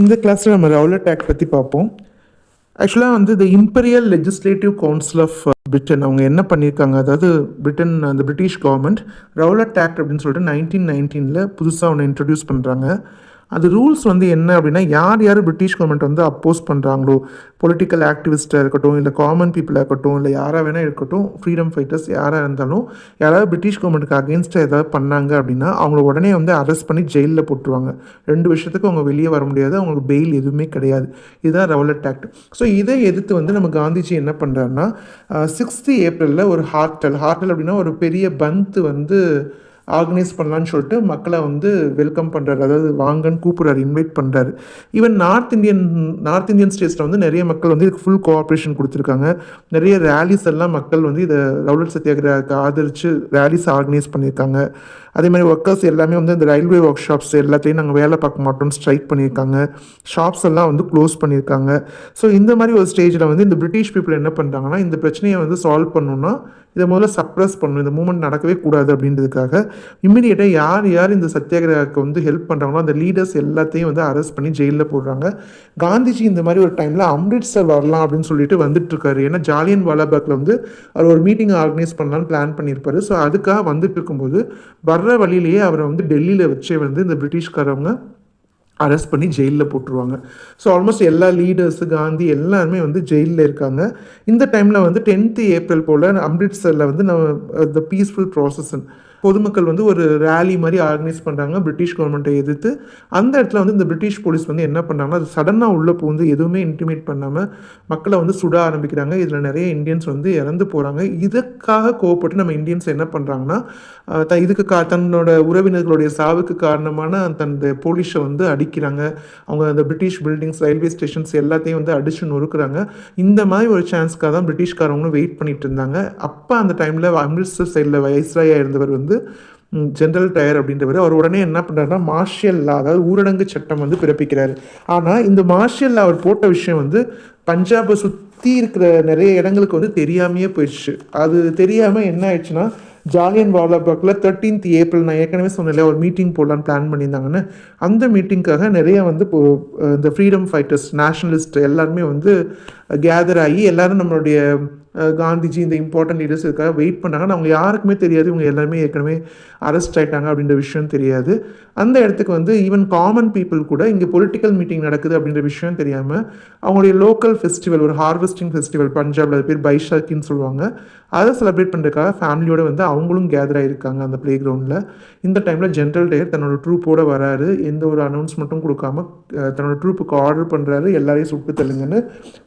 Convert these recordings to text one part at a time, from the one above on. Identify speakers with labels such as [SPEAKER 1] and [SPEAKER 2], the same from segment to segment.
[SPEAKER 1] இந்த கிளாஸில் நம்ம ரவுலட் ஆக்ட் பற்றி பார்ப்போம். ஆக்சுவலாக வந்து the imperial legislative council of Britain அவங்க என்ன பண்ணியிருக்காங்க, அதாவது பிரிட்டன் அந்த பிரிட்டிஷ் கவர்மெண்ட் ரவுலட் ஆக்ட் அப்படின்னு சொல்லிட்டு 1919 புதுசாக ஒன்று இன்ட்ரடியூஸ் பண்ணுறாங்க. அது ரூல்ஸ் வந்து என்ன அப்படின்னா, யார் யார் பிரிட்டிஷ் கவர்மெண்ட் வந்து அப்போஸ் பண்ணுறாங்களோ, பொலிட்டிக்கல் ஆக்டிவிஸ்ட்டாக இருக்கட்டும், இல்லை காமன் பீப்புளாக இருக்கட்டும், இல்லை யாராக வேணால் இருக்கட்டும், ஃப்ரீடம் ஃபைட்டர்ஸ் யாராக இருந்தாலும், யாராவது பிரிட்டிஷ் கவர்மெண்ட்டுக்கு அகேன்ஸ்டாக ஏதாவது பண்ணாங்க அப்படின்னா அவங்கள உடனே வந்து அரெஸ்ட் பண்ணி ஜெயிலில் போட்டுருவாங்க. 2 வருஷத்துக்கு அவங்க வெளியே வர முடியாது, அவங்களுக்கு பெயில் எதுவுமே கிடையாது. இதுதான் ரவுலட் ஆக்ட். ஸோ இதை எதிர்த்து வந்து நம்ம காந்திஜி என்ன பண்ணுறாருன்னா, 6 ஏப்ரலில் ஒரு ஹார்டல் அப்படின்னா ஒரு பெரிய பந்த் வந்து ஆர்கனைஸ் பண்ணலான்னு சொல்லிட்டு மக்களை வந்து வெல்கம் பண்ணுறாரு, அதாவது வாங்கன்னு கூப்பிட்றாரு, இன்வைட் பண்ணுறாரு. ஈவன் நார்த் இந்தியன் ஸ்டேட்ஸில் வந்து நிறைய மக்கள் வந்து இதுக்கு ஃபுல் கோஆப்ரேஷன் கொடுத்துருக்காங்க. நிறைய ரேலிஸ் எல்லாம் மக்கள் வந்து இதை ரவுலட் சத்தியாகிரகத்தை ஆதரித்து ரேலிஸ் ஆர்கனைஸ் பண்ணியிருக்காங்க. அதே மாதிரி ஒர்க்கர்ஸ் எல்லாமே வந்து இந்த ரயில்வே ஒர்க் ஷாப்ஸ் எல்லாத்தையும் நாங்கள் வேலை பார்க்க மாட்டோம்னு ஸ்ட்ரைக் பண்ணியிருக்காங்க. ஷாப்ஸ் எல்லாம் வந்து க்ளோஸ் பண்ணியிருக்காங்க. ஸோ இந்த மாதிரி ஒரு ஸ்டேஜில் வந்து இந்த பிரிட்டிஷ் பீப்புள் என்ன பண்ணுறாங்கன்னா, இந்த பிரச்சனையை வந்து சால்வ் பண்ணணுன்னா இதை முதல்ல சப்ரஸ் பண்ணணும், இந்த மூமெண்ட் நடக்கவே கூடாது அப்படின்றதுக்காக இம்மிடியேட்டாக யார் யார் இந்த சத்தியாகிரகக்கு வந்து ஹெல்ப் பண்ணுறாங்களோ அந்த லீடர்ஸ் எல்லாத்தையும் வந்து அரெஸ்ட் பண்ணி ஜெயிலில் போடுறாங்க. காந்திஜி இந்த மாதிரி ஒரு டைமில் அம்ரிட்சர் வரலாம் அப்படின்னு சொல்லிட்டு வந்துட்டு இருக்காரு. ஏன்னா ஜாலியன் வாலாபாக்ல வந்து அவர் ஒரு மீட்டிங் ஆர்கனைஸ் பண்ணலான்னு பிளான் பண்ணியிருப்பாரு. ஸோ அதுக்காக வந்துட்டு இருக்கும்போது வர்ற வழியிலேயே அவரை வந்து டெல்லியில் வச்சே வந்து இந்த பிரிட்டிஷ்காரவங்க அரெஸ்ட் பண்ணி ஜெயிலில் போட்டுருவாங்க. ஸோ ஆல்மோஸ்ட் எல்லா லீடர்ஸு காந்தி எல்லாருமே வந்து ஜெயிலில் இருக்காங்க. இந்த டைமில் வந்து 10th ஏப்ரல் போல் அம்ரிட்சரில் வந்து நம்ம த பீஸ்ஃபுல் ப்ராசஸ் பொதுமக்கள் வந்து ஒரு ரேலி மாதிரி ஆர்கனைஸ் பண்ணுறாங்க பிரிட்டிஷ் கவர்மெண்ட்டை எதிர்த்து. அந்த இடத்துல வந்து இந்த பிரிட்டிஷ் போலீஸ் வந்து என்ன பண்ணுறாங்கன்னா, அது சடனாக உள்ளே பூந்து எதுவுமே இன்டிமேட் பண்ணாமல் மக்களை வந்து சுட ஆரம்பிக்கிறாங்க. இதில் நிறைய இந்தியன்ஸ் வந்து இறந்து போகிறாங்க. இதுக்காக கோவப்பட்டு நம்ம இந்தியன்ஸ் என்ன பண்ணுறாங்கன்னா, இதுக்கு தன்னோட உறவினர்களுடைய சாவுக்கு காரணமான தன்னுடைய போலீஸை வந்து அடிக்கிறாங்க. அவங்க அந்த பிரிட்டிஷ் பில்டிங்ஸ், ரயில்வே ஸ்டேஷன்ஸ் எல்லாத்தையும் வந்து அடிச்சு நொறுக்குறாங்க. இந்த மாதிரி ஒரு சான்ஸ்க்காக தான் பிரிட்டிஷ்காரவங்களும் வெயிட் பண்ணிட்டு இருந்தாங்க. அப்போ அந்த டைமில் அம்ரிட்சர் சைடில் வைஸ்ராயாக இருந்தவர் வந்து ஜென்ரல் டயர் அப்படின்றவர், அவர் உடனே என்ன பண்ணுறாருன்னா மார்ஷியல் லா, அதாவது ஊரடங்கு சட்டம் வந்து பிறப்பிக்கிறாரு. ஆனால் இந்த மார்ஷியல் லா அவர் போட்ட விஷயம் வந்து பஞ்சாபை சுற்றி இருக்கிற நிறைய இடங்களுக்கு வந்து தெரியாமையே போயிடுச்சு. அது தெரியாமல் என்ன ஆயிடுச்சுன்னா, ஜாலியன் வாலாபாக்கில் 13th ஏப்ரல் நான் ஏற்கனவே சொன்னேன் ஒரு மீட்டிங் போடலான்னு பிளான் பண்ணியிருந்தாங்கன்னு, அந்த மீட்டிங்காக நிறைய வந்து இந்த ஃப்ரீடம் ஃபைட்டர்ஸ், நேஷனலிஸ்ட் எல்லாருமே வந்து கேதர் ஆகி எல்லாரும் நம்மளுடைய காந்திஜி இந்த இம்பார்ட்டன்ட் லீடர்ஸ் இதுக்காக வெயிட் பண்ணாங்கன்னா அவங்க யாருக்குமே தெரியாது இவங்க எல்லாருமே ஏற்கனவே அரெஸ்ட் ஆகிட்டாங்க அப்படின்ற விஷயம் தெரியாது. அந்த இடத்துக்கு வந்து ஈவன் காமன் பீப்புள் கூட இங்கே பொலிட்டிக்கல் மீட்டிங் நடக்குது அப்படின்ற விஷயம் தெரியாமல் அவங்களுடைய லோக்கல் ஃபெஸ்டிவல், ஒரு ஹார்வெஸ்டிங் ஃபெஸ்டிவல் பஞ்சாபில், அது பேர் பைஷாக்கின்னு சொல்லுவாங்க, அதை செலிப்ரேட் பண்ணுறதுக்காக ஃபேமிலியோடு வந்து அவங்களும் கேதர் ஆகிருக்காங்க அந்த ப்ளே கிரவுண்டில். இந்த டைமில் ஜென்ரல் டயர் தன்னோட ட்ரூப்போடு வராரு. எந்த ஒரு அனௌன்ஸ்மெண்ட்டும் கொடுக்காம தன்னோட ட்ரூப்புக்கு ஆர்டர் பண்ணுறாரு, எல்லாரையும் சுட்டு தள்ளுங்கன்னு.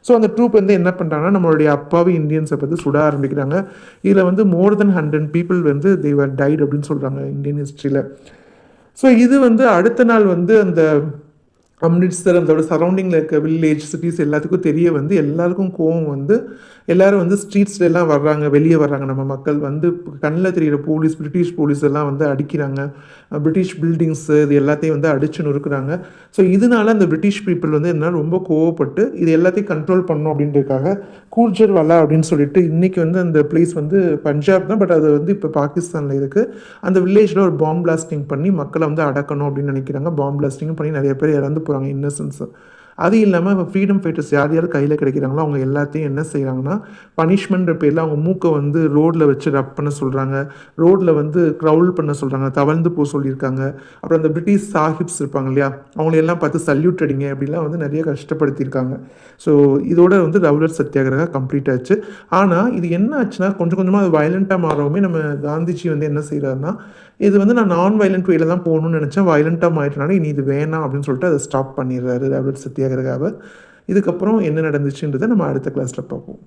[SPEAKER 1] ஸோ அந்த ட்ரூப் வந்து என்ன பண்ணுறாங்கன்னா, நம்மளுடைய அப்பாவி இந்தியன்ஸை பற்றி சுட ஆரம்பிக்கிறாங்க. இதில் வந்து மோர் தென் 100 people வந்து they were died அப்படின்னு சொல்கிறாங்க இந்தியன் ஹிஸ்ட்ரியில். ஸோ இது வந்து அடுத்த நாள் வந்து அந்த அம்ரிட்சர் அதோட சரௌண்டிங்கில் இருக்க வில்லேஜ், சிட்டிஸ் எல்லாத்துக்கும் தெரிய வந்து எல்லாருக்கும் கோவம் வந்து எல்லோரும் வந்து ஸ்ட்ரீட்ஸில் எல்லாம் வர்றாங்க, வெளியே வர்றாங்க. நம்ம மக்கள் வந்து கண்ணில் தெரிகிற போலீஸ், பிரிட்டிஷ் போலீஸ் எல்லாம் வந்து அடிக்கிறாங்க. பிரிட்டிஷ் பில்டிங்ஸு இது எல்லாத்தையும் வந்து அடிச்சு நொறுக்குறாங்க. ஸோ இதனால அந்த பிரிட்டிஷ் பீப்புள் வந்து என்ன ரொம்ப கோவப்பட்டு இது எல்லாத்தையும் கண்ட்ரோல் பண்ணணும் அப்படின்றதுக்காக கூர்ஜர் வாலா அப்படின்னு சொல்லிட்டு இன்றைக்கி வந்து அந்த பிளேஸ் வந்து பஞ்சாப் தான், பட் அது வந்து இப்போ பாகிஸ்தானில் இருக்குது. அந்த வில்லேஜில் ஒரு பாம்பு பிளாஸ்டிங் பண்ணி மக்களை வந்து அடக்கணும் அப்படின்னு நினைக்கிறாங்க. பாம்பு பிளாஸ்டிங் பண்ணி நிறைய பேர் இறந்து போகிறாங்க, இன்னசென்ஸு. அது இல்லாமல் இப்போ ஃப்ரீடம் ஃபைட்டர்ஸ் யார் யார் கையில் கிடைக்கிறாங்களோ அவங்க எல்லாத்தையும் என்ன செய்கிறாங்கன்னா, பனிஷ்மெண்ட்ற பேரில் அவங்க மூக்கை வந்து ரோட்டில் வச்சு ரப் பண்ண சொல்கிறாங்க, ரோட்டில் வந்து க்ரௌல் பண்ண சொல்கிறாங்க, தவழ்ந்து போக சொல்லியிருக்காங்க. அப்புறம் அந்த பிரிட்டிஷ் சாஹிப்ஸ் இருப்பாங்க இல்லையா, அவங்களையெல்லாம் பார்த்து சல்யூட் அடிங்க அப்படிலாம் வந்து நிறைய கஷ்டப்படுத்தியிருக்காங்க. ஸோ இதோட வந்து ரவுலட் சத்தியாகிரகா கம்ப்ளீட் ஆச்சு. ஆனால் இது என்ன ஆச்சுன்னா, கொஞ்சம் கொஞ்சமாக அது வயலண்ட்டாக மாறவுமே நம்ம காந்திஜி வந்து என்ன செய்கிறாருன்னா, இது வந்து நான் நான் வயலண்ட் வேல தான் போகணும்னு நினச்சேன், வயலண்ட்டாக மாறிட்டனால இனி இது வேணாம் அப்படின்னு சொல்லிட்டு அதை ஸ்டாப் பண்ணிடுறாரு ரவுலட் சத்தியாகிரகாவை. இதுக்கப்புறம் என்ன நடந்துச்சுன்றதை நம்ம அடுத்த கிளாஸில் பார்ப்போம்.